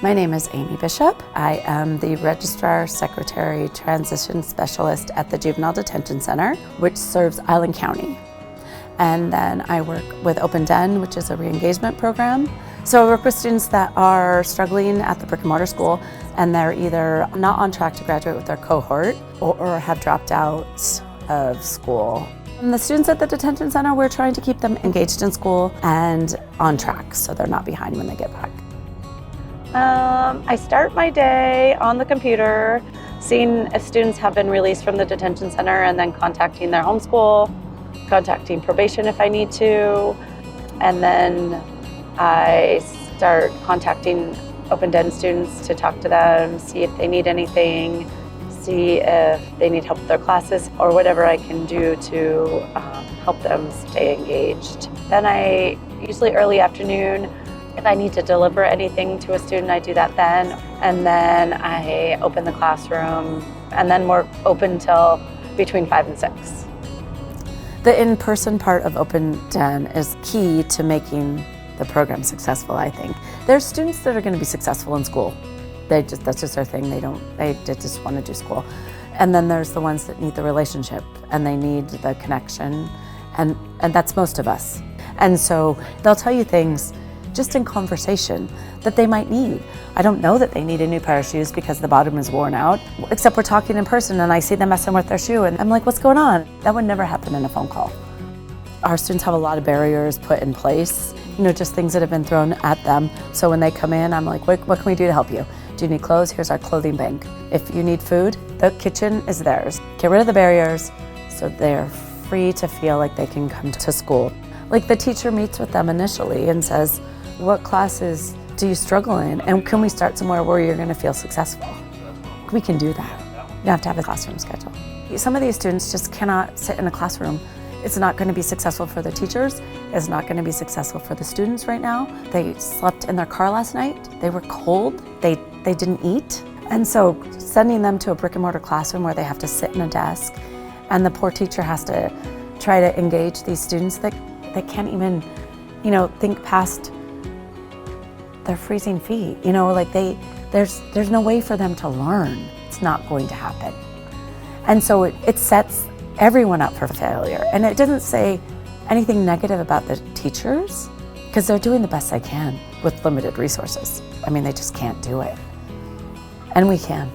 My name is Aimee Bishop. I am the Registrar, Secretary, Transition Specialist at the Juvenile Detention Center, which serves Island County. And then I work with Open Den, which is a re-engagement program. So I work with students that are struggling at the brick and mortar school and they're either not on track to graduate with their cohort or have dropped out of school. And the students at the detention center, we're trying to keep them engaged in school and on track so they're not behind when they get back. I start my day on the computer, seeing if students have been released from the detention center and then contacting their home school, contacting probation if I need to, and then I start contacting Open Den students to talk to them, see if they need anything, see if they need help with their classes or whatever I can do to help them stay engaged. Then I, usually early afternoon, if I need to deliver anything to a student, I do that then. And then I open the classroom and then we're open till between 5 and 6. The in-person part of Open Den is key to making the program successful, I think. There's students that are going to be successful in school. That's just their thing. They just want to do school. And then there's the ones that need the relationship and they need the connection. And that's most of us. And so they'll tell you things just in conversation that they might need. I don't know that they need a new pair of shoes because the bottom is worn out, except we're talking in person and I see them messing with their shoe and I'm like, what's going on? That would never happen in a phone call. Our students have a lot of barriers put in place, just things that have been thrown at them. So when they come in, I'm like, what can we do to help you? Do you need clothes? Here's our clothing bank. If you need food, the kitchen is theirs. Get rid of the barriers so they're free to feel like they can come to school. Like the teacher meets with them initially and says, what classes do you struggle in? And can we start somewhere where you're going to feel successful? We can do that. You have to have a classroom schedule. Some of these students just cannot sit in a classroom. It's not going to be successful for the teachers. It's not going to be successful for the students right now. They slept in their car last night. They were cold. They didn't eat. And so sending them to a brick and mortar classroom where they have to sit in a desk and the poor teacher has to try to engage these students that can't even, think past their freezing feet. There's no way for them to learn. It's not going to happen. And so it sets everyone up for failure. And it doesn't say anything negative about the teachers because they're doing the best they can with limited resources. They just can't do it. And we can,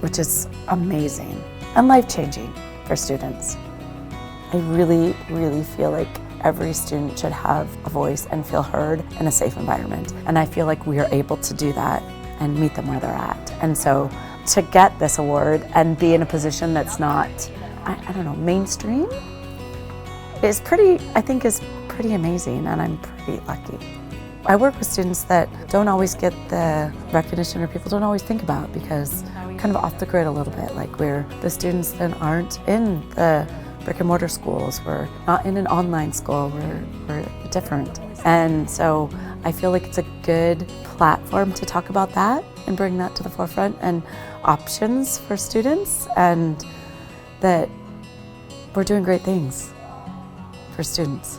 which is amazing and life-changing for students. I really, really feel like every student should have a voice and feel heard in a safe environment. And I feel like we are able to do that and meet them where they're at. And so to get this award and be in a position that's not, mainstream is pretty amazing, and I'm pretty lucky. I work with students that don't always get the recognition or people don't always think about because we're kind of off the grid a little bit. Like we're the students that aren't in the brick and mortar schools, we're not in an online school, we're different. And so I feel like it's a good platform to talk about that and bring that to the forefront and options for students, and that we're doing great things for students.